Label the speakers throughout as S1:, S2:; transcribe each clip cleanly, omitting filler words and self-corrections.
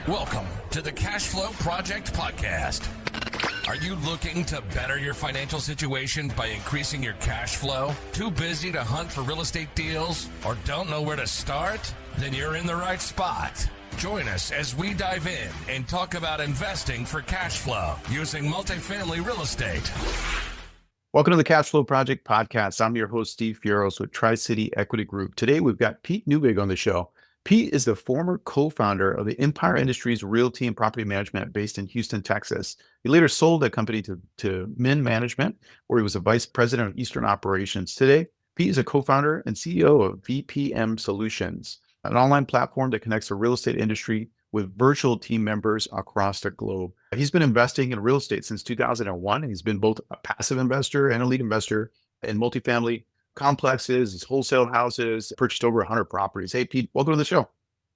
S1: Welcome to the Cash Flow Project Podcast. Are you looking to better your financial situation by increasing your cash flow? Too busy to hunt for real estate deals or don't know where to start? Then you're in the right spot. Join us as we dive in and talk about investing for cash flow using multifamily real estate.
S2: Welcome to the Cash Flow Project Podcast. I'm your host, Steve Fieros with Tri-City Equity Group. Today, we've got Pete Neubig on the show. Pete is the former co-founder of the Empire Industries Realty and Property Management based in Houston, Texas. He later sold that company to Min Management, where he was a vice president of Eastern Operations. Today, Pete is a co-founder and CEO of VPM Solutions, an online platform that connects the real estate industry with virtual team members across the globe. He's been investing in real estate since 2001, and he's been both a passive investor and a lead investor in multifamily complexes, wholesale houses, purchased over 100 properties. Hey, Pete, welcome to the show.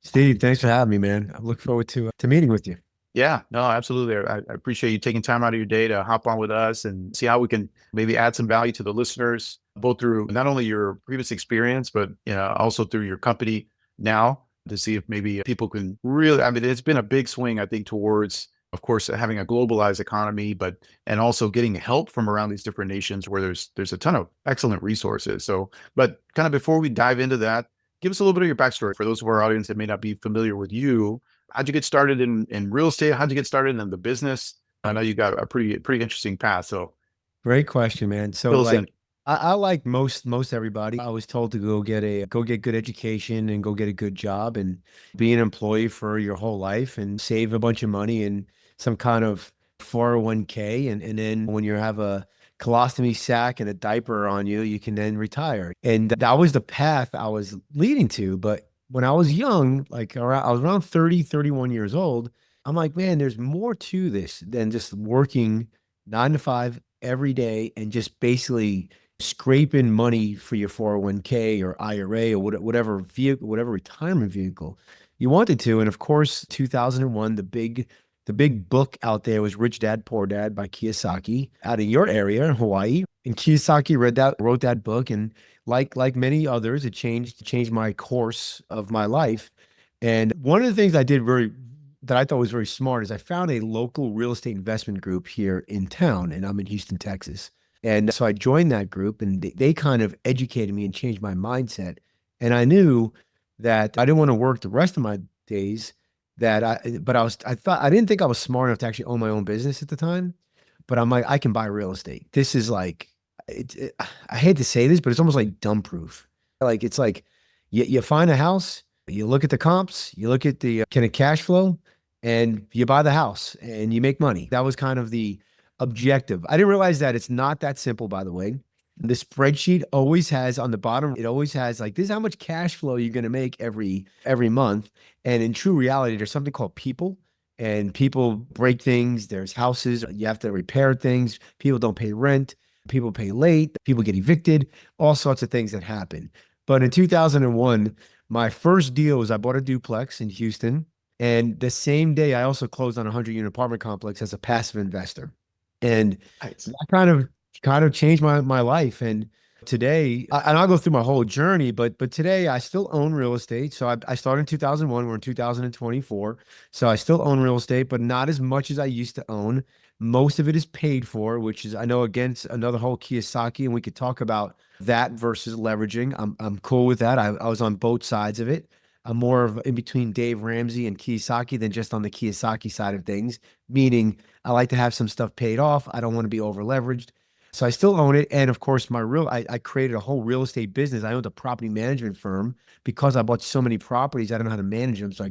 S3: Steve, thanks for having me, man. I look forward to meeting with you.
S2: Yeah, no, absolutely. I appreciate you taking time out of your day to hop on with us and see how we can maybe add some value to the listeners, both through not only your previous experience, but also through your company now, to see if maybe people can really, it's been a big swing, I think, towards, of course, having a globalized economy, and also getting help from around these different nations where there's a ton of excellent resources. So, but kind of before we dive into that, give us a little bit of your backstory for those of our audience that may not be familiar with you. How'd you get started in real estate? How'd you get started in the business? I know you got a pretty interesting path. So,
S3: great question, man. So,
S2: fill us in.
S3: I like most everybody. I was told to go get good education and go get a good job and be an employee for your whole life and save a bunch of money and some kind of 401k. And then when you have a colostomy sack and a diaper on you, you can then retire. And that was the path I was leading to. But when I was young, I was around 30, 31 years old, I'm like, man, there's more to this than just working 9 to 5 every day and just basically scraping money for your 401k or IRA or whatever vehicle, whatever retirement vehicle you wanted to. And of course, 2001, the big book out there was Rich Dad, Poor Dad by Kiyosaki out of your area in Hawaii. And Kiyosaki wrote that book. And like many others, it changed my course of my life. And one of the things I did that I thought was very smart is I found a local real estate investment group here in town, and I'm in Houston, Texas. And so I joined that group, and they kind of educated me and changed my mindset. And I knew that I didn't want to work the rest of my days. I didn't think I was smart enough to actually own my own business at the time. But I'm like, I can buy real estate. This is like, I hate to say this, but it's almost like dumb proof. Like it's like you find a house, you look at the comps, you look at the kind of cash flow, and you buy the house and you make money. That was kind of the objective. I didn't realize that it's not that simple, by the way. The spreadsheet always has on the bottom, it always has like, this is how much cash flow you're going to make every month. And in true reality, there's something called people, and people break things. There's houses, you have to repair things. People don't pay rent. People pay late. People get evicted, all sorts of things that happen. But in 2001, my first deal was I bought a duplex in Houston. And the same day, I also closed on a 100-unit apartment complex as a passive investor. And that kind of changed my life. And today, and I'll go through my whole journey, but today I still own real estate. So I started in 2001, we're in 2024. So I still own real estate, but not as much as I used to own. Most of it is paid for, which is, I know, against another whole Kiyosaki, and we could talk about that versus leveraging. I'm cool with that. I was on both sides of it. I'm more of in between Dave Ramsey and Kiyosaki than just on the Kiyosaki side of things, meaning I like to have some stuff paid off. I don't want to be over leveraged. So I still own it. And of course, I created a whole real estate business. I owned a property management firm because I bought so many properties. I don't know how to manage them. So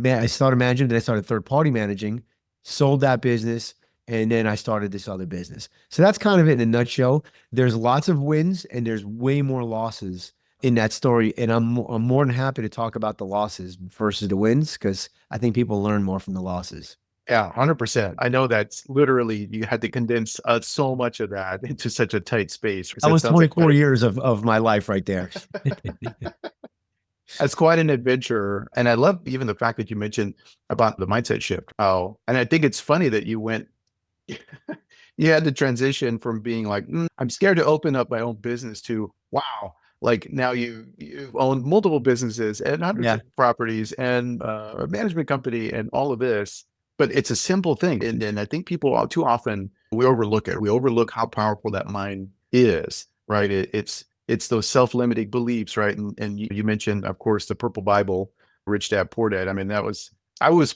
S3: I started managing, then I started third party managing, sold that business, and then I started this other business. So that's kind of it in a nutshell. There's lots of wins and there's way more losses in that story. And I'm more than happy to talk about the losses versus the wins, because I think people learn more from the losses.
S2: Yeah, 100%. I know that's literally, you had to condense so much of that into such a tight space.
S3: That was 24 years of my life right there.
S2: That's quite an adventure. And I love even the fact that you mentioned about the mindset shift. Oh, and I think it's funny that you had to transition from being like, I'm scared to open up my own business to, wow, Like now you own multiple businesses and hundreds
S3: Yeah.
S2: of properties and a management company and all of this, but it's a simple thing. And I think people too often we overlook it. We overlook how powerful that mind is, right? It's those self-limiting beliefs, right? And you mentioned, of course, the Purple Bible, Rich Dad Poor Dad. I mean,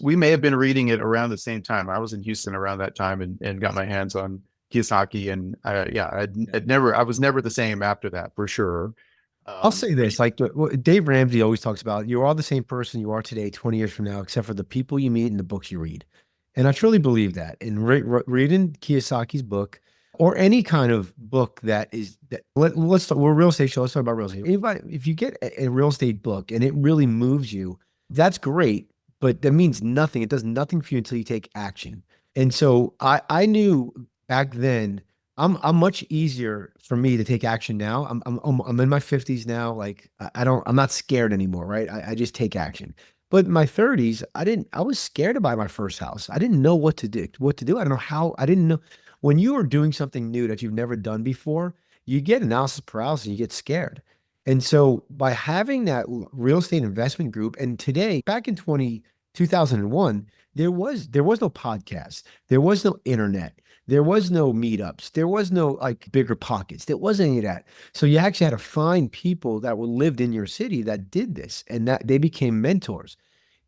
S2: we may have been reading it around the same time. I was in Houston around that time and got my hands on Kiyosaki. And I was never the same after that for sure.
S3: I'll say this, like what Dave Ramsey always talks about, you are the same person you are today, 20 years from now, except for the people you meet and the books you read. And I truly believe that. And reading Kiyosaki's book or any kind of book that is that let's talk, we're a real estate show. Let's talk about real estate. If you get a real estate book and it really moves you, that's great, but that means nothing. It does nothing for you until you take action. And so I knew back then I'm much easier for me to take action now. I'm in my 50s now. Like I'm not scared anymore, right? I just take action. But in my 30s, I was scared to buy my first house. I didn't know what to do. I don't know how. I didn't know when you are doing something new that you've never done before, you get analysis paralysis, you get scared. And so by having that real estate investment group, and today, back in 2001, there was no podcast, there was no internet. There was no meetups. There was no like bigger pockets. There wasn't any of that. So you actually had to find people that were lived in your city that did this and that they became mentors.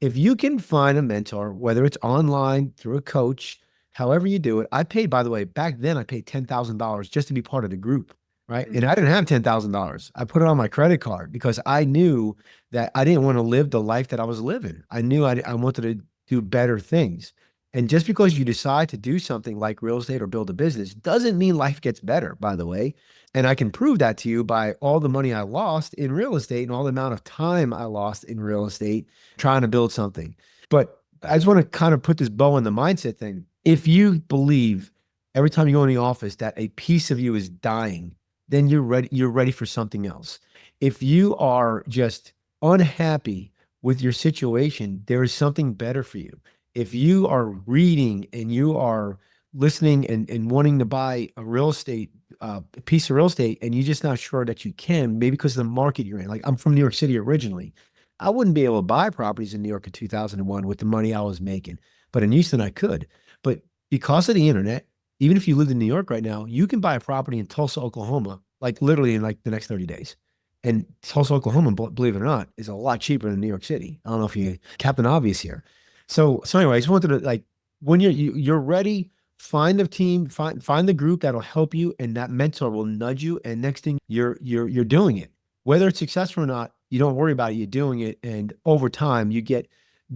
S3: If you can find a mentor, whether it's online through a coach, however you do it, I paid, by the way, back then I paid $10,000 just to be part of the group, right? And I didn't have $10,000. I put it on my credit card because I knew that I didn't want to live the life that I was living. I knew I wanted to do better things. And just because you decide to do something like real estate or build a business doesn't mean life gets better, by the way. And I can prove that to you by all the money I lost in real estate and all the amount of time I lost in real estate trying to build something. But I just want to kind of put this bow on the mindset thing. If you believe every time you go in the office that a piece of you is dying, then you're ready for something else. If you are just unhappy with your situation, there is something better for you. If you are reading and you are listening and wanting to buy a piece of real estate, and you're just not sure that you can, maybe because of the market you're in. Like I'm from New York City originally. I wouldn't be able to buy properties in New York in 2001 with the money I was making, but in Houston I could. But because of the internet, even if you lived in New York right now, you can buy a property in Tulsa, Oklahoma, like literally in like the next 30 days. And Tulsa, Oklahoma, believe it or not, is a lot cheaper than New York City. I don't know if you Captain Obvious here. So anyway, I just wanted to like when you're ready, find the team, find the group that'll help you, and that mentor will nudge you. And next thing you're doing it. Whether it's successful or not, you don't worry about it. You're doing it. And over time,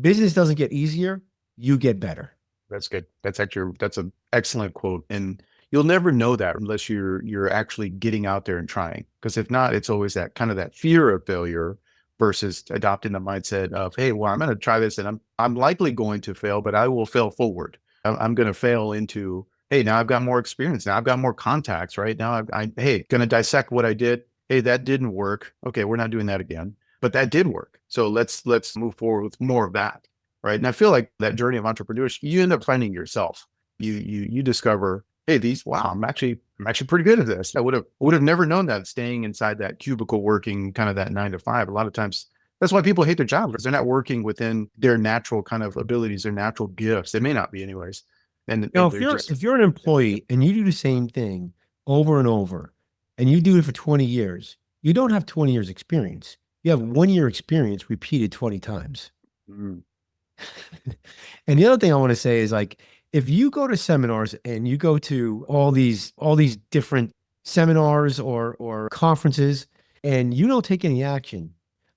S3: business doesn't get easier, you get better.
S2: That's good. That's an excellent quote. And you'll never know that unless you're actually getting out there and trying. Because if not, it's always that kind of that fear of failure versus adopting the mindset of, hey, well, I'm going to try this and I'm likely going to fail, but I will fail forward. I'm going to fail into, hey, now I've got more experience. Now I've got more contacts, right? Now hey, going to dissect what I did. Hey, that didn't work. Okay, we're not doing that again, but that did work. So let's move forward with more of that. Right. And I feel like that journey of entrepreneurship, you end up finding yourself. You discover, hey, wow, I'm actually pretty good at this. I would have never known that staying inside that cubicle working kind of that 9 to 5. A lot of times that's why people hate their job because they're not working within their natural kind of abilities, their natural gifts. They may not be anyways. And
S3: If you're an employee and you do the same thing over and over and you do it for 20 years, you don't have 20 years experience. You have 1 year experience repeated 20 times.
S2: Mm.
S3: And the other thing I want to say is like, if you go to seminars and you go to all these different seminars or conferences and you don't take any action,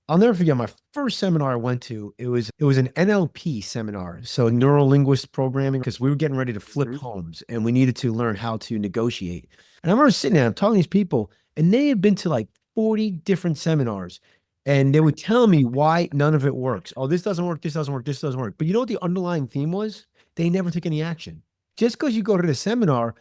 S3: I'll never forget my first seminar I went to. It was an NLP seminar, so neuro linguist programming, because we were getting ready to flip homes and we needed to learn how to negotiate. And I remember sitting there, I'm talking to these people, and they had been to like 40 different seminars. And they would tell me why none of it works. Oh, this doesn't work, this doesn't work, this doesn't work. But you know what the underlying theme was? They never took any action. Just because you go to the seminar,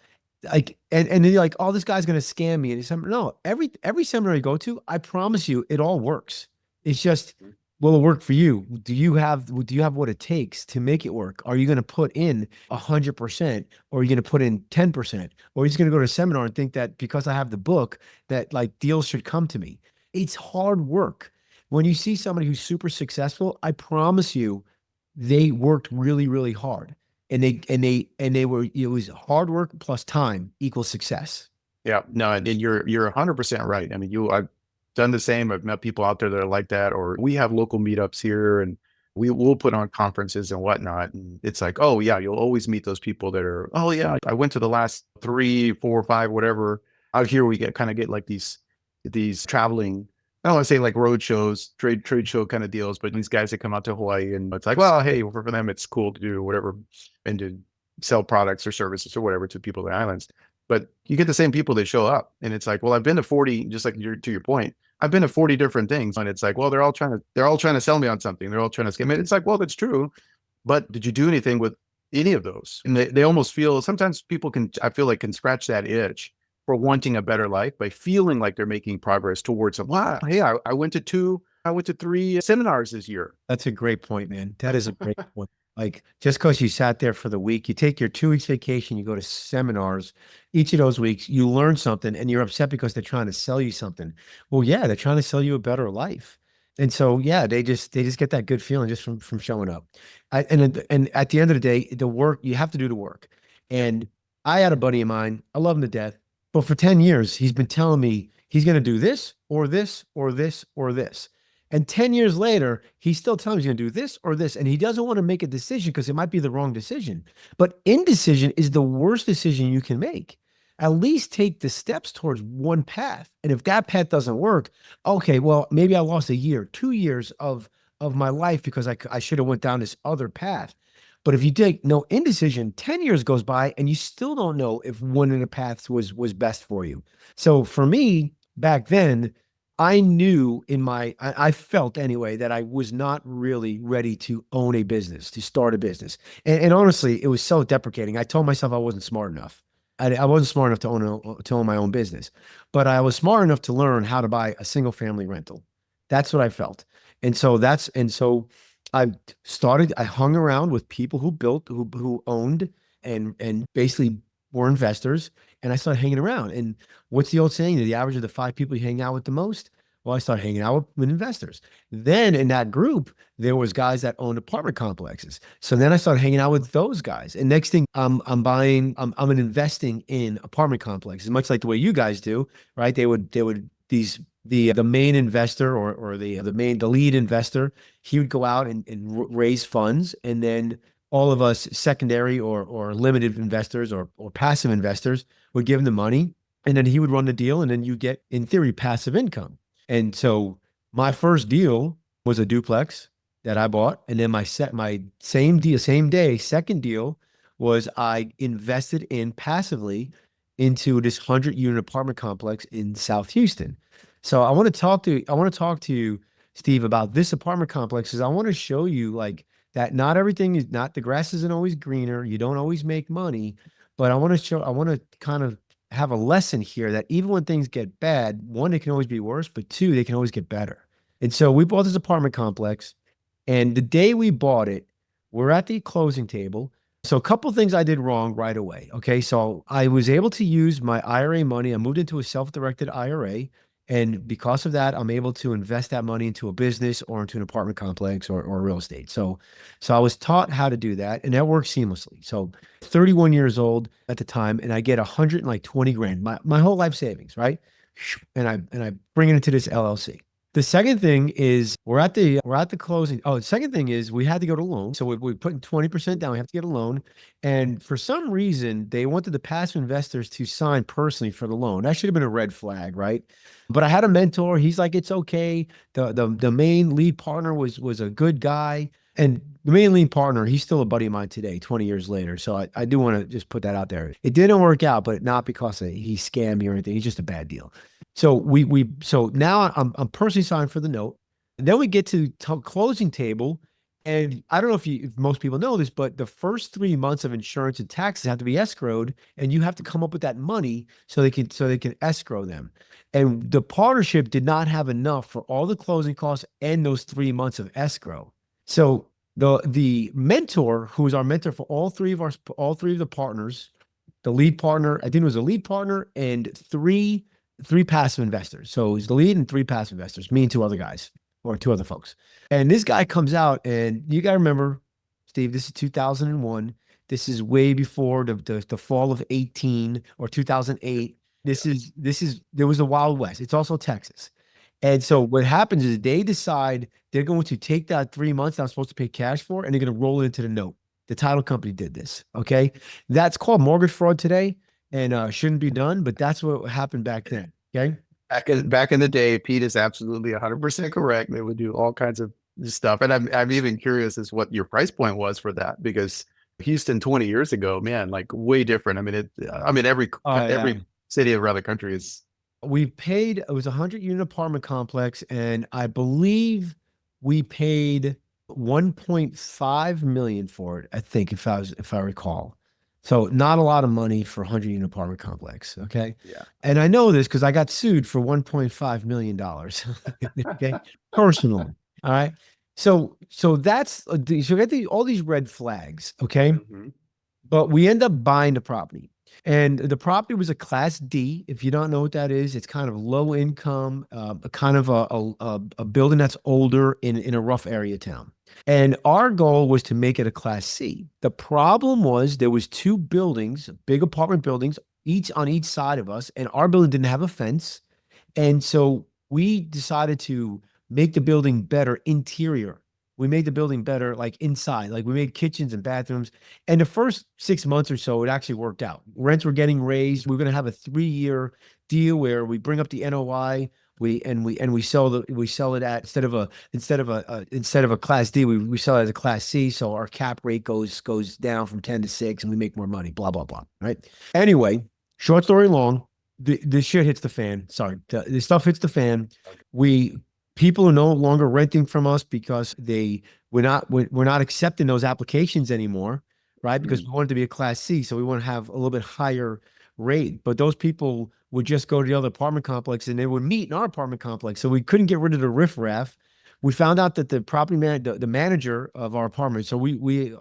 S3: like, and then you're like, oh, this guy's going to scam me. And no, every seminar you go to, I promise you, it all works. It's just, will it work for you? Do you have what it takes to make it work? Are you going to put in 100% or are you going to put in 10%? Or are you just going to go to a seminar and think that because I have the book that like deals should come to me? it's hard work. When you see somebody who's super successful, I promise you, they worked really, really hard. And they were, it was hard work plus time equals success.
S2: Yeah, no, and you're 100% right. I mean, I've done the same. I've met people out there that are like that, or we have local meetups here, and we'll put on conferences and whatnot. And it's like, oh yeah, you'll always meet those people that are, oh yeah, I went to the last 3, 4, 5, whatever. Out here, we get like these traveling. I don't want to say like road shows, trade show kind of deals, but these guys that come out to Hawaii, and it's like, well, hey, for them, it's cool to do whatever and to sell products or services or whatever to people in the islands. But you get the same people that show up, and it's like, well, I've been to 40, just like to your point, I've been to 40 different things, and it's like, well, they're all trying to sell me on something. They're all trying to scam me. It's like, well, that's true, but did you do anything with any of those? And they almost feel, sometimes people I feel like can scratch that itch for wanting a better life by feeling like they're making progress towards them. Wow, hey, I went to 3 seminars this year.
S3: That's a great point, man. That is a great point. Like, just because you sat there for the week, you take your 2 weeks vacation, you go to seminars, each of those weeks, you learn something and you're upset because they're trying to sell you something. Well, yeah, they're trying to sell you a better life. And so, yeah, they just get that good feeling just from showing up. And at the end of the day, the work, you have to do the work. And I had a buddy of mine, I love him to death, but for 10 years, he's been telling me he's going to do this or this or this or this. And 10 years later, he's still telling me he's going to do this or this. And he doesn't want to make a decision because it might be the wrong decision. But indecision is the worst decision you can make. At least take the steps towards one path. And if that path doesn't work, okay, well, maybe I lost a year, 2 years of my life because I should have went down this other path. But if you take no indecision, 10 years goes by and you still don't know if one of the paths was best for you. So for me, back then, I knew I felt anyway that I was not really ready to own a business, to start a business. And honestly, it was self-deprecating. I told myself I wasn't smart enough. I wasn't smart enough to own my own business, but I was smart enough to learn how to buy a single family rental. That's what I felt. And so I hung around with people who owned and basically were investors. And I started hanging around. And what's the old saying? The average of the 5 people you hang out with the most? Well, I started hanging out with investors. Then in that group, there was guys that owned apartment complexes. So then I started hanging out with those guys. And next thing I'm investing in apartment complexes, much like the way you guys do, right? The main investor or the lead investor, he would go out and raise funds, and then all of us secondary or limited investors or passive investors would give him the money, and then he would run the deal, and then you get, in theory, passive income. And so my first deal was a duplex that I bought, and then my same deal, same day, second deal was I invested in passively into this 100-unit apartment complex in South Houston. So I want to talk to you, Steve, about this apartment complex, because I want to show you like that not everything is not the grass isn't always greener. You don't always make money, but I want to kind of have a lesson here that even when things get bad, one, it can always be worse, but two, they can always get better. And so we bought this apartment complex, and the day we bought it, we're at the closing table. So a couple things I did wrong right away. Okay. So I was able to use my IRA money. I moved into a self-directed IRA. And because of that, I'm able to invest that money into a business or into an apartment complex or real estate. So I was taught how to do that, and that worked seamlessly. So 31 years old at the time, and I get 120 grand, my whole life savings, right? And I bring it into this LLC. The second thing is we're at the closing. Oh, the second thing is we had to go to loan. So we put in 20% down. We have to get a loan. And for some reason, they wanted the passive investors to sign personally for the loan. That should have been a red flag, right? But I had a mentor. He's like, it's okay. The main lead partner was a good guy. And the main lead partner, he's still a buddy of mine today, 20 years later. So I do want to just put that out there. It didn't work out, but not because he scammed me or anything. He's just a bad deal. So so now I'm personally signed for the note. And then we get to closing table. And I don't know if most people know this, but the first 3 months of insurance and taxes have to be escrowed, and you have to come up with that money so they can escrow them. And the partnership did not have enough for all the closing costs and those 3 months of escrow. So the mentor, who was our mentor for all three of the partners, the lead partner, I think it was a lead partner, and 3 three passive investors. So he's the lead and three passive investors, me and two other guys or two other folks. And this guy comes out, and you got to remember, Steve, this is 2001. This is way before the fall of 18 or 2008. There was the Wild West. It's also Texas. And so what happens is they decide they're going to take that 3 months that I'm supposed to pay cash for, and they're going to roll it into the note. The title company did this. Okay. That's called mortgage fraud today, and shouldn't be done, but that's what happened back then. Okay.
S2: Back in the day, Pete is absolutely 100% correct. They would do all kinds of stuff. And I'm even curious as what your price point was for that, because Houston 20 years ago, man, like way different. I mean, every
S3: Yeah.
S2: city around the country is.
S3: We paid, it was a 100-unit apartment complex, and I believe we paid 1.5 million for it, I think, if I recall. So not a lot of money for a 100-unit apartment complex. Okay.
S2: Yeah.
S3: And I know this because I got sued for $1.5 million. Okay. Personally. All right. So that's so we got all these red flags. Okay.
S2: Mhm.
S3: But we end up buying the property. And the property was a Class D. If you don't know what that is, it's kind of low income, a kind of a building that's older in a rough area town. And our goal was to make it a Class C. The problem was there was two buildings, big apartment buildings, each on each side of us, and our building didn't have a fence. And so we decided to make the building better interior. We made the building better, like inside, like we made kitchens and bathrooms. And the first 6 months or so, it actually worked out. Rents were getting raised. We're going to have a 3-year deal where we bring up the NOI. We sell it at instead of a Class D, we sell it as a Class C. So our cap rate goes down from 10 to 6, and we make more money. Blah blah blah. Right. Anyway, short story long, the shit hits the fan. Sorry, the stuff hits the fan. People are no longer renting from us because we're not accepting those applications anymore, right? Because we wanted to be a Class C, so we want to have a little bit higher rate. But those people would just go to the other apartment complex, and they would meet in our apartment complex. So we couldn't get rid of the riffraff. We found out that the property the manager of our apartment, so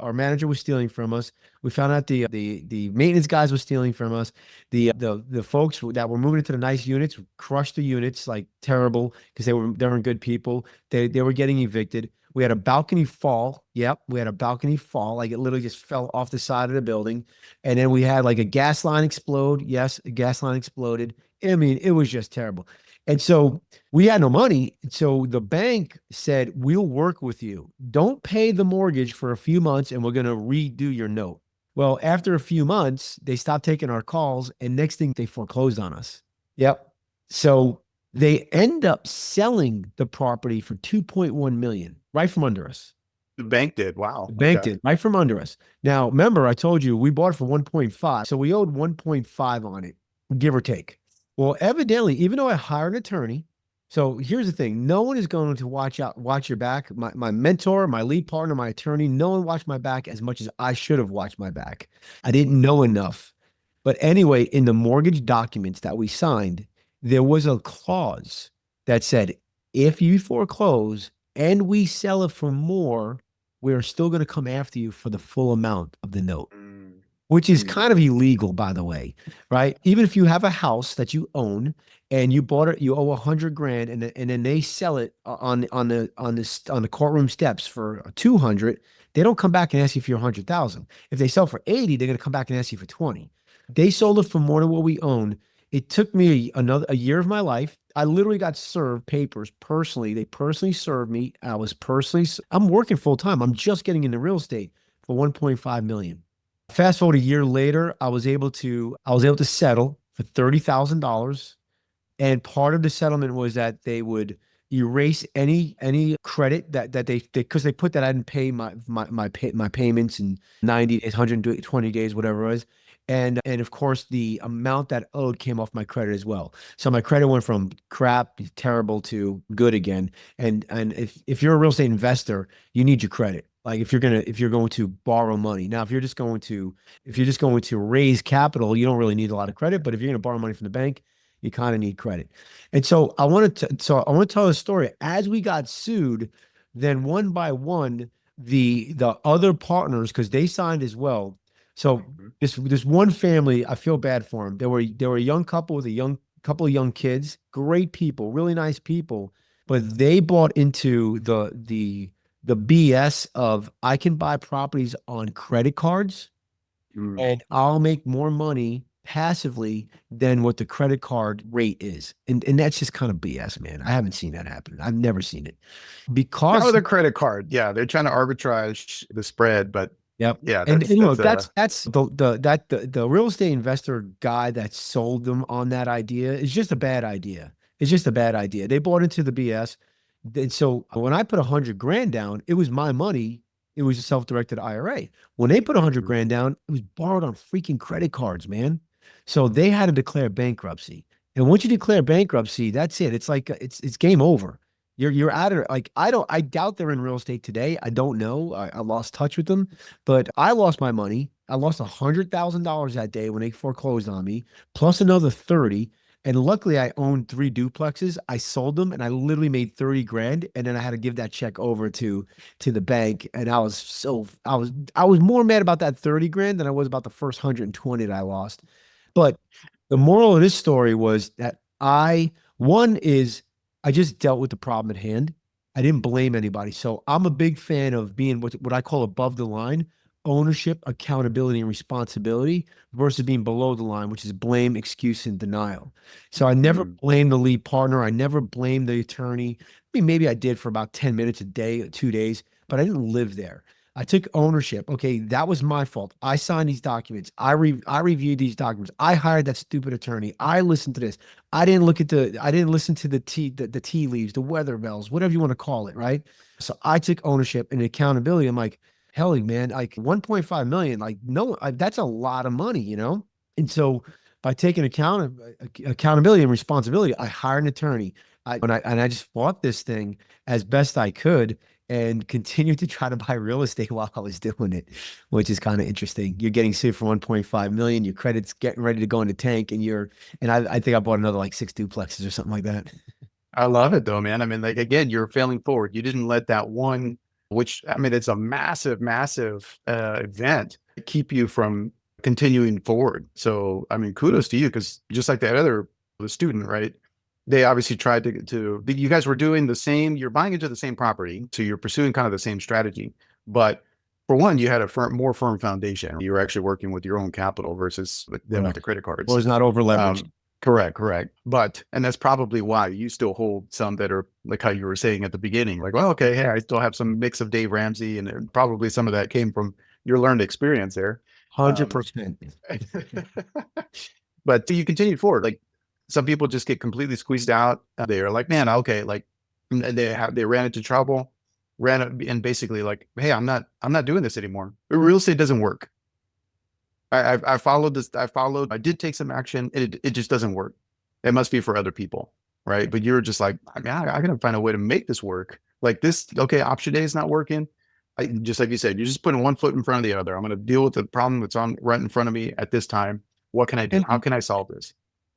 S3: our manager was stealing from us. We found out the maintenance guys were stealing from us. The folks that were moving into the nice units crushed the units like terrible because they weren't good people. They were getting evicted. We had a balcony fall. Yep, we had a balcony fall. Like it literally just fell off the side of the building. And then we had like a gas line explode. Yes, a gas line exploded. I mean, it was just terrible. And so we had no money. So the bank said, we'll work with you. Don't pay the mortgage for a few months, and we're going to redo your note. Well, after a few months, they stopped taking our calls, and next thing they foreclosed on us. Yep. So they end up selling the property for 2.1 million right from under us.
S2: The bank did. Wow.
S3: The bank did right from under us. Now, remember, I told you we bought it for 1.5. So we owed 1.5 on it, give or take. Well, evidently, even though I hired an attorney, so here's the thing. No one is going to watch your back. My mentor, my lead partner, my attorney, no one watched my back as much as I should have watched my back. I didn't know enough. But anyway, in the mortgage documents that we signed, there was a clause that said, if you foreclose and we sell it for more, we're still going to come after you for the full amount of the note. Which is kind of illegal, by the way, right? Even if you have a house that you own and you bought it, you owe 100 grand, and then they sell it on the courtroom steps for 200, they don't come back and ask you for your 100,000. If they sell for 80, they're going to come back and ask you for 20. They sold it for more than what we own. It took me a year of my life. I literally got served papers personally. They personally served me. I'm working full time. I'm just getting into real estate for 1.5 million. Fast forward a year later, I was able to settle for $30,000. And part of the settlement was that they would erase any credit that they because they put that I didn't pay my payments in 90 days, 120 days, whatever it was. And of course, the amount that owed came off my credit as well. So my credit went from crap, terrible to good again. And if you're a real estate investor, you need your credit. Like if you're going to borrow money. Now, if you're just going to raise capital, you don't really need a lot of credit. But if you're going to borrow money from the bank, you kind of need credit. And so I want to tell a story. As we got sued, then one by one, the other partners, because they signed as well. So this one family, I feel bad for them. They were a young couple with a young couple of young kids, great people, really nice people, but they bought into the BS of I can buy properties on credit cards
S2: Mm.
S3: and I'll make more money passively than what the credit card rate is. And that's just kind of BS, man. I haven't seen that happen. I've never seen it
S2: Not
S3: because
S2: with a credit card. Yeah, they're trying to arbitrage the spread, but
S3: yep.
S2: yeah,
S3: And
S2: that's
S3: look, that's the real estate investor guy that sold them on that idea is just a bad idea. It's just a bad idea. They bought into the BS. And so when I put 100 grand down, it was my money. It was a self-directed IRA. When they put 100 grand down, it was borrowed on freaking credit cards, man. So they had to declare bankruptcy. And once you declare bankruptcy, that's it. It's like it's game over. You're out of it. Like I doubt they're in real estate today. I don't know. I lost touch with them. But I lost my money. I lost $100,000 that day when they foreclosed on me, plus another 30. And luckily, I owned 3 duplexes. I sold them, and I literally made 30 grand. And then I had to give that check over to the bank. And I was more mad about that 30 grand than I was about the first 120 that I lost. But the moral of this story was that one is I just dealt with the problem at hand. I didn't blame anybody. So I'm a big fan of being what I call above the line, ownership, accountability, and responsibility versus being below the line, which is blame, excuse, and denial. So I never
S2: Mm.
S3: blame the lead partner. I never blame the attorney. I mean, maybe I did for about 10 minutes a day, 2 days, but I didn't live there. I took ownership. Okay, that was my fault. I signed these documents. I reviewed these documents. I hired that stupid attorney. I listened to this. I didn't listen to the tea leaves, the weather bells, whatever you want to call it, right? So I took ownership and accountability. I'm like, hell, man, like 1.5 million, like no, that's a lot of money, you know? And so by taking accountability and responsibility, I hired an attorney. I just fought this thing as best I could and continued to try to buy real estate while I was doing it, which is kind of interesting. You're getting sued for 1.5 million, your credit's getting ready to go in the tank, and I think I bought another like 6 duplexes or something like that.
S2: I love it though, man. I mean, like again, you're failing forward. You didn't let that one, which I mean, it's a massive, massive event, keep you from continuing forward. So, I mean, kudos to you because just like that other the student, right? They obviously tried you guys were doing the same. You're buying into the same property, so you're pursuing kind of the same strategy. But for one, you had a more firm foundation. You were actually working with your own capital versus them with the credit cards.
S3: Well, it's not over leveraged.
S2: Correct. And that's probably why you still hold some that are like how you were saying at the beginning, like, well, okay, hey, I still have some mix of Dave Ramsey, and probably some of that came from your learned experience there.
S3: 100%.
S2: But you continued forward. Like some people just get completely squeezed out. They're like, man, okay, like and they ran into trouble, and basically like, hey, I'm not doing this anymore. Real estate doesn't work. I followed this. I did take some action. It just doesn't work. It must be for other people, right? But you're just like, I mean, I gotta find a way to make this work. Like this, okay, option A is not working. Just like you said, you're just putting one foot in front of the other. I'm going to deal with the problem that's on right in front of me at this time. What can I do?
S3: And
S2: How can I solve this?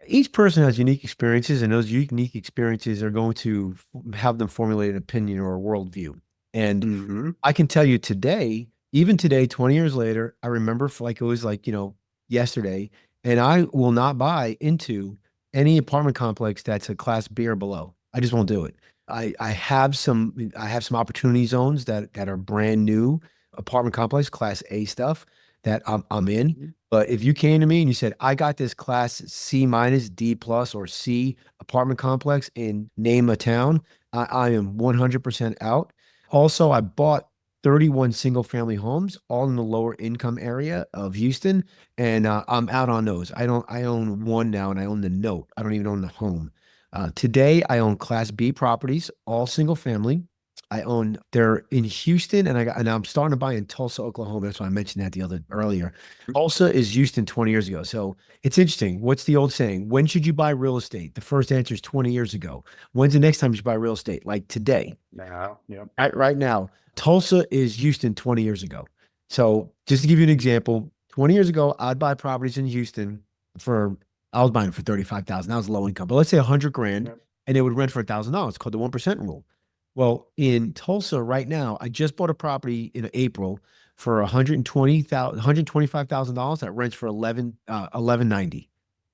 S3: each person has unique experiences, and those unique experiences are going to have them formulate an opinion or a worldview. And
S2: Mm-hmm.
S3: I can tell you today, even today, 20 years later, I remember like it was like, yesterday, and I will not buy into any apartment complex that's a class B or below. I just won't do it. I have some opportunity zones that are brand new apartment complex, class A stuff that I'm in. But if you came to me and you said, I got this class C minus, D plus, or C apartment complex in name a town, I am 100% out. Also, I bought 31 single family homes, all in the lower income area of Houston, and I'm out on those. I own one now, and I own the note. I don't even own the home. Today, I own Class B properties, all single family. They're in Houston, and I'm starting to buy in Tulsa, Oklahoma. That's why I mentioned that earlier. Tulsa is Houston 20 years ago. So it's interesting. What's the old saying? When should you buy real estate? The first answer is 20 years ago. When's the next time you should buy real estate? Like today.
S2: Now, yeah.
S3: Right now. Tulsa is Houston 20 years ago. So just to give you an example, 20 years ago, I'd buy properties in Houston I was buying for 35,000. That was low income, but let's say 100 grand,
S2: Yeah.
S3: and they would rent for $1,000. It's called the 1% rule. Well, in Tulsa right now, I just bought a property in April for $125,000 that rents for 1190.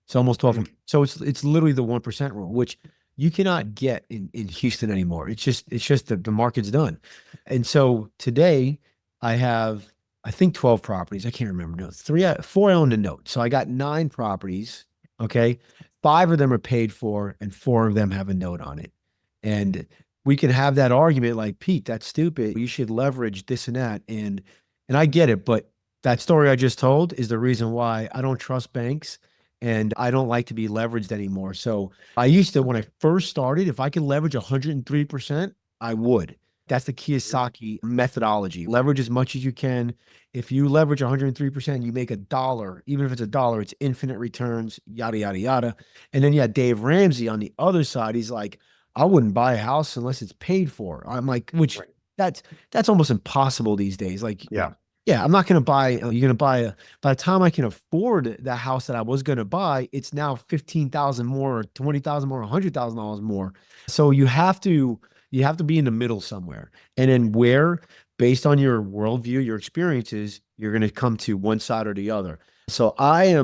S3: So almost 12.
S2: Mhm.
S3: So it's literally the 1% rule, which you cannot get in Houston anymore. It's just the market's done. And so today I have, I think 12 properties. I can't remember. No, four I own a note. So I got 9 properties. Okay. 5 of them are paid for and 4 of them have a note on it. And we can have that argument like, Pete, that's stupid. You should leverage this and that. And I get it, but that story I just told is the reason why I don't trust banks and I don't like to be leveraged anymore. So I used to, when I first started, if I could leverage 103%, I would. That's the Kiyosaki methodology. Leverage as much as you can. If you leverage 103%, you make $1. Even if it's $1, it's infinite returns, yada, yada, yada. And then, yeah, Dave Ramsey on the other side, he's like, I wouldn't buy a house unless it's paid for. I'm like, which
S2: Right.
S3: that's that's almost impossible these days. Like,
S2: Yeah.
S3: yeah, I'm not going to buy, you're going to buy by the time I can afford the house that I was going to buy, it's now 15,000 more or 20,000 more, $100,000 more. So you have to be in the middle somewhere. And then where, based on your worldview, your experiences, you're going to come to one side or the other. So I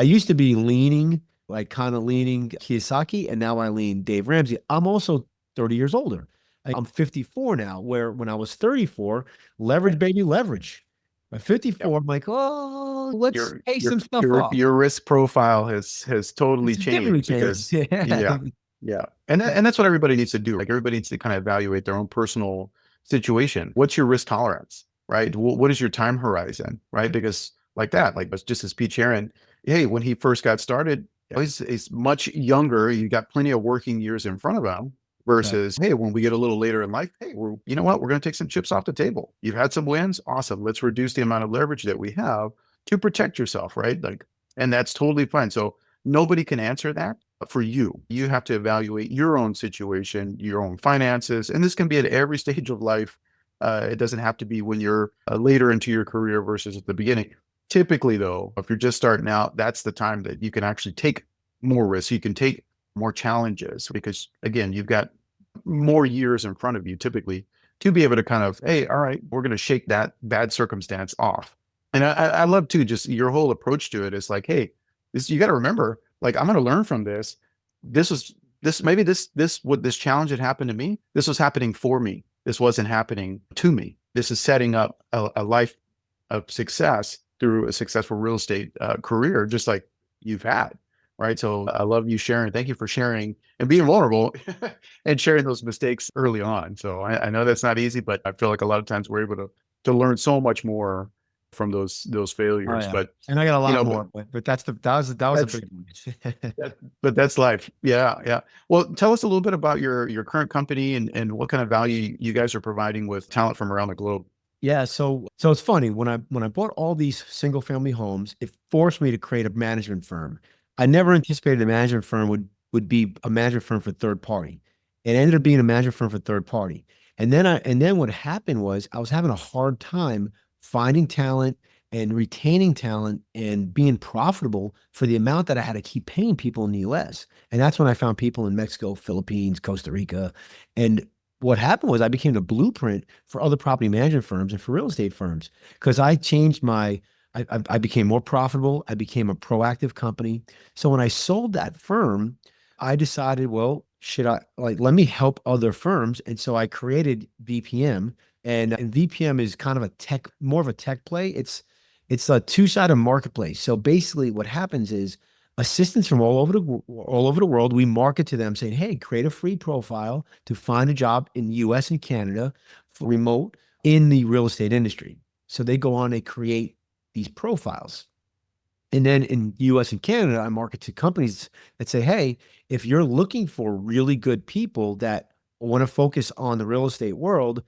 S3: used to be leaning, like kind of leaning Kiyosaki, and now I lean Dave Ramsey. I'm also 30 years older. I'm 54 now, where when I was 34, leverage, baby, leverage. At
S2: Yep.
S3: 54, I'm like, oh, let's
S2: Your
S3: pay
S2: your
S3: some stuff
S2: your
S3: off.
S2: your risk profile has totally
S3: It's significantly
S2: changed
S3: changed.
S2: because
S3: Yeah.
S2: yeah, yeah. And that's what everybody needs to do. Like everybody needs to kind of evaluate their own personal situation. What's your risk tolerance, right? What is your time horizon, right? Because like that, like it's just as Pete Sharon, hey, when he first got started, he's much younger. You got plenty of working years in front of him
S3: Right.
S2: versus, hey, when we get a little later in life, hey, you know what? We're going to take some chips off the table. You've had some wins. Awesome. Let's reduce the amount of leverage that we have to protect yourself, right? Like, and that's totally fine. So nobody can answer that for you. You have to evaluate your own situation, your own finances, and this can be at every stage of life. It doesn't have to be when you're later into your career versus at the beginning. Typically, though, if you're just starting out, that's the time that you can actually take more risks. You can take more challenges because, again, you've got more years in front of you typically to be able to kind of, hey, all right, we're going to shake that bad circumstance off. And I love too, just your whole approach to it is like, hey, this, you got to remember, like, I'm going to learn from this. This was maybe what this challenge that happened to me, this was happening for me. This wasn't happening to me. This is setting up a life of success through a successful real estate career, just like you've had. Right. So I love you sharing. Thank you for sharing and being vulnerable and sharing those mistakes early on. So I know that's not easy, but I feel like a lot of times we're able to learn so much more from those
S3: Oh
S2: failures.
S3: yeah.
S2: But
S3: And I got a
S2: you
S3: lot
S2: know,
S3: more, but that was a
S2: that's
S3: big one.
S2: but that's life. Yeah, yeah. Well, tell us a little bit about your current company and what kind of value you guys are providing with talent from around the globe.
S3: Yeah, so it's funny when I bought all these single family homes, it forced me to create a management firm. I never anticipated a management firm would be a management firm for third party. It ended up being a management firm for third party. And then what happened was I was having a hard time finding talent and retaining talent and being profitable for the amount that I had to keep paying people in the US. And that's when I found people in Mexico, Philippines, Costa Rica, and what happened was I became the blueprint for other property management firms and for real estate firms because I changed I became more profitable. I became a proactive company. So when I sold that firm, I decided, well, should I let me help other firms? And so I created VPM and VPM is kind of more of a tech play. It's a two-sided marketplace. So basically what happens is assistants from all over the world, we market to them saying, hey, create a free profile to find a job in the US and Canada for remote in the real estate industry. So they go on, they create these profiles. And then in US and Canada, I market to companies that say, hey, if you're looking for really good people that want to focus on the real estate world,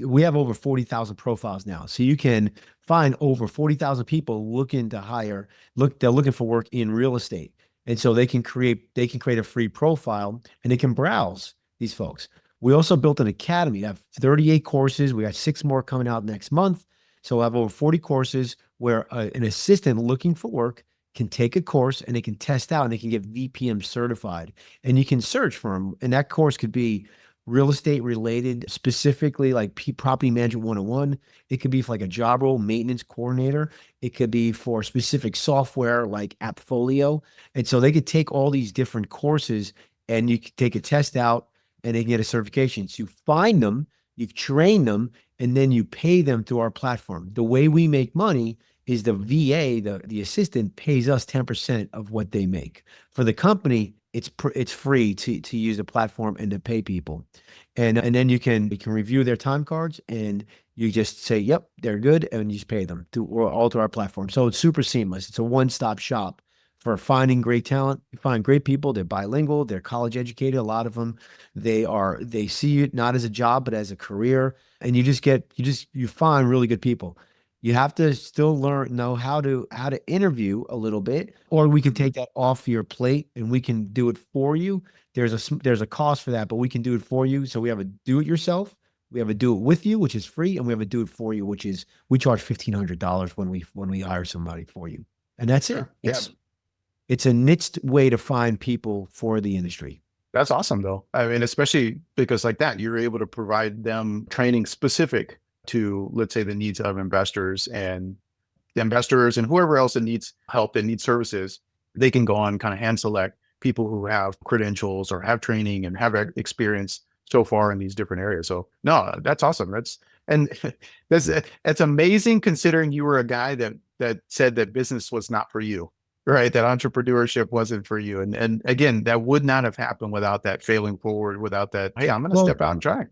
S3: we have over 40,000 profiles now. So you can find over 40,000 people looking to hire, they're looking for work in real estate. And so they can create a free profile and they can browse these folks. We also built an academy. We have 38 courses. We got 6 more coming out next month. So we'll have over 40 courses where an assistant looking for work can take a course and they can test out and they can get VPM certified. And you can search for them. And that course could be real estate related, specifically like property management 101. It could be for like a job role, maintenance coordinator. It could be for specific software like Appfolio. And so they could take all these different courses and you could take a test out and they can get a certification. So you find them, you train them, and then you pay them through our platform. The way we make money is the VA, the assistant, pays us 10% of what they make. For the company, it's free to use the platform and to pay people. And then you can review their time cards and you just say, yep, they're good, and you just pay them all through our platform. So it's super seamless. It's a one-stop shop for finding great talent. You find great people. They're bilingual. They're college educated. A lot of them, they see it not as a job, but as a career. And you find really good people. You have to still know how to interview a little bit, or we can take that off your plate and we can do it for you. There's a cost for that, but we can do it for you. So we have a do it yourself. We have a do it with you, which is free, and we have a do it for you, which is we charge $1,500 when we hire somebody for you, and that's it. It's a niched way to find people for the industry.
S2: That's awesome, though. I mean, especially because like that, you're able to provide them training specific to, let's say, the needs of investors and whoever else that needs help, that needs services. They can go on, kind of hand select people who have credentials or have training and have experience so far in these different areas. So no, that's awesome. That's amazing, considering you were a guy that said that business was not for you. Right. That entrepreneurship wasn't for you. And again, that would not have happened without that failing forward, without that, hey, I'm going to step out and try.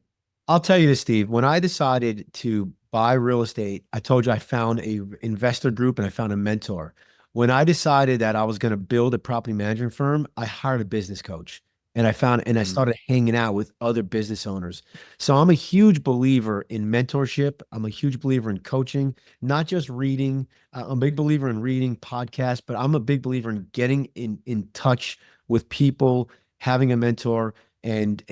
S3: I'll tell you this, Steve, when I decided to buy real estate, I told you I found a investor group and I found a mentor. When I decided that I was going to build a property management firm, I hired a business coach. And I started hanging out with other business owners. So I'm a huge believer in mentorship. I'm a huge believer in coaching, not just reading. I'm a big believer in reading podcasts, but I'm a big believer in getting in touch with people, having a mentor, and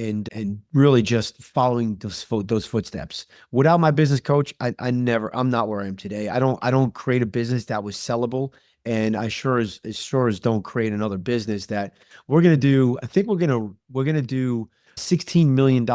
S3: really just following those footsteps. Without my business coach, I'm not where I am today. I don't create a business that was sellable. And I sure as don't create another business that we're going to do. I think we're going to do $16 million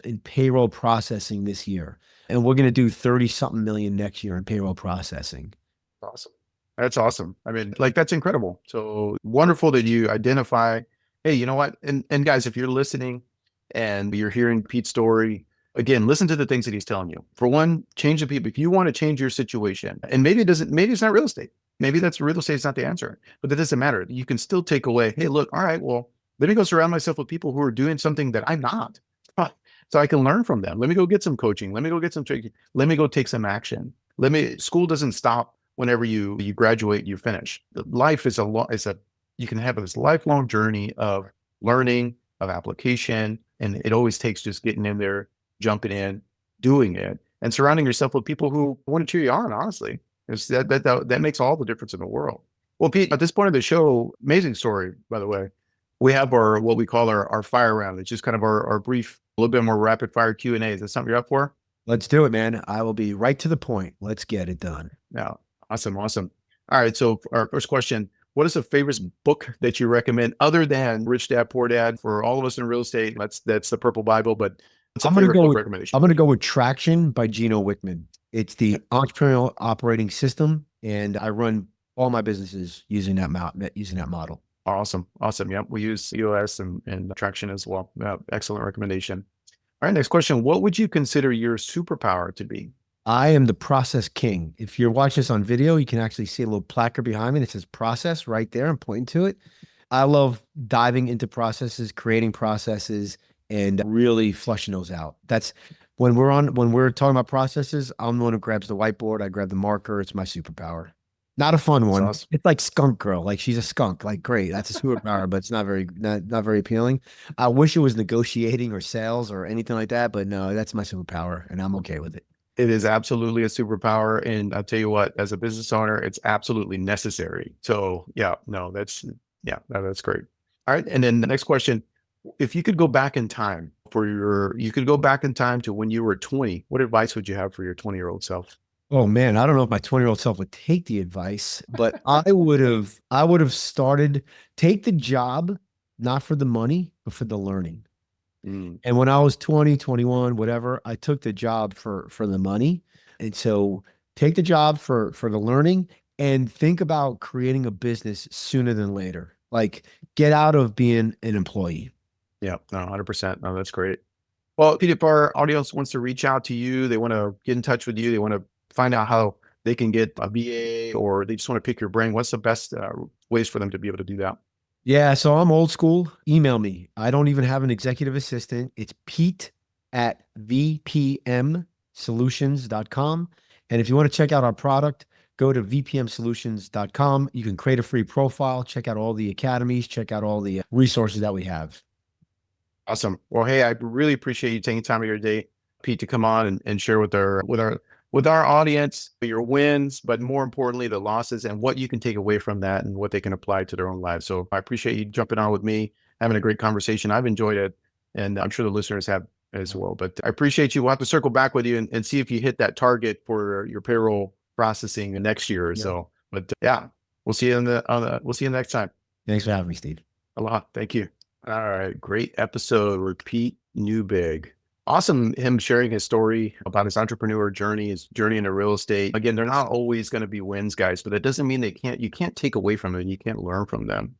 S3: in payroll processing this year. And we're going to do 30 something million next year in payroll processing.
S2: Awesome. That's awesome. I mean, like, that's incredible. So wonderful that you identify, hey, you know what? And guys, if you're listening and you're hearing Pete's story, again, listen to the things that he's telling you. For one, change the people. If you want to change your situation, and maybe it's not real estate. Maybe that's real estate is not the answer, but that doesn't matter. You can still take away, hey, look, all right, well, let me go surround myself with people who are doing something that I'm not, so I can learn from them. Let me go get some coaching. Let me go get some training. Let me go take some action. School doesn't stop whenever you graduate, you finish. Life is you can have this lifelong journey of learning, of application, and it always takes just getting in there, jumping in, doing it, and surrounding yourself with people who want to cheer you on, honestly. That makes all the difference in the world. Well, Pete, at this point of the show, amazing story, by the way. We have what we call our fire round. It's just kind of our brief, a little bit more rapid fire Q&A. Is that something you're up for?
S3: Let's do it, man. I will be right to the point. Let's get it done.
S2: Yeah. Awesome. All right. So our first question, what is the favorite book that you recommend other than Rich Dad, Poor Dad? For all of us in real estate, that's the Purple Bible, but
S3: I'm going to go with Traction by Gino Wickman. It's the entrepreneurial operating system, and I run all my businesses using that model.
S2: Awesome. Yeah, we use EOS and Traction as well. Excellent recommendation. All right, next question. What would you consider your superpower to be?
S3: I am the process king. If you're watching this on video, you can actually see a little placard behind me that says process right there. I'm pointing to it. I love diving into processes, creating processes, and really flushing those out. That's when we're talking about processes, I'm the one who grabs the whiteboard. I grab the marker. It's my superpower. Not a fun one. Awesome. It's like Skunk Girl. Like, she's a skunk. Like, great. That's a superpower, but it's not very appealing. I wish it was negotiating or sales or anything like that, but no, that's my superpower, and I'm okay with it.
S2: It is absolutely a superpower. And I'll tell you what, as a business owner, it's absolutely necessary. So that's great. All right. And then the next question, if you could go back in time to when you were 20, what advice would you have for your 20-year-old self?
S3: Oh man, I don't know if my 20-year-old self would take the advice, but I would have started, take the job, not for the money, but for the learning.
S2: Mm.
S3: And when I was 20, 21, whatever, I took the job for the money. And so take the job for the learning and think about creating a business sooner than later. Like get out of being an employee.
S2: Yeah, no, 100%. No, that's great. Well, Pete, if our audience wants to reach out to you, they want to get in touch with you, they want to find out how they can get a VA, or they just want to pick your brain, what's the best ways for them to be able to do that?
S3: Yeah, so I'm old school. Email me. I don't even have an executive assistant. It's Pete at vpmsolutions.com. And if you want to check out our product, go to vpmsolutions.com. You can create a free profile, check out all the academies, check out all the resources that we have.
S2: Awesome. Well, hey, I really appreciate you taking time of your day, Pete, to come on and share with our audience your wins, but more importantly, the losses and what you can take away from that and what they can apply to their own lives. So I appreciate you jumping on with me, having a great conversation. I've enjoyed it, and I'm sure the listeners have as well. But I appreciate you. We'll have to circle back with you and see if you hit that target for your payroll processing next year or so. But yeah, we'll see you we'll see you next time.
S3: Thanks for having me, Steve.
S2: Aloha. Thank you. All right. Great episode with Pete Neubig. Awesome him sharing his story about his entrepreneur journey, his journey into real estate. Again, they're not always going to be wins, guys, but that doesn't mean you can't take away from them. You can't learn from them.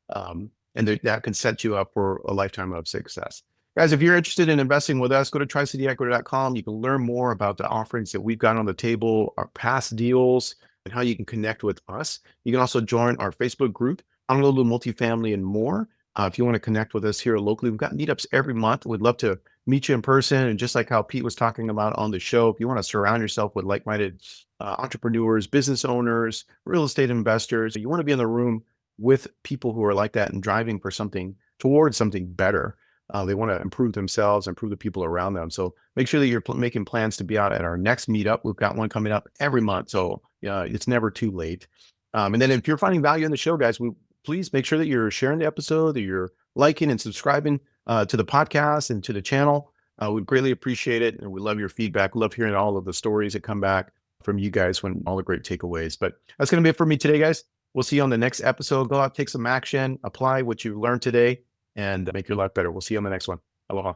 S2: That can set you up for a lifetime of success. Guys, if you're interested in investing with us, go to tricityequity.com. You can learn more about the offerings that we've got on the table, our past deals, and how you can connect with us. You can also join our Facebook group, Honolulu Multifamily and more. If you want to connect with us here locally, we've got meetups every month. We'd love to meet you in person. And just like how Pete was talking about on the show, if you want to surround yourself with like-minded entrepreneurs, business owners, real estate investors, you want to be in the room with people who are like that and driving for something towards something better. They want to improve themselves, improve the people around them. So make sure that you're making plans to be out at our next meetup. We've got one coming up every month. So it's never too late. And then if you're finding value in the show, guys, please make sure that you're sharing the episode, that you're liking and subscribing to the podcast and to the channel. We'd greatly appreciate it. And we love your feedback. Love hearing all of the stories that come back from you guys, when all the great takeaways. But that's going to be it for me today, guys. We'll see you on the next episode. Go out, take some action, apply what you learned today, and make your life better. We'll see you on the next one. Aloha.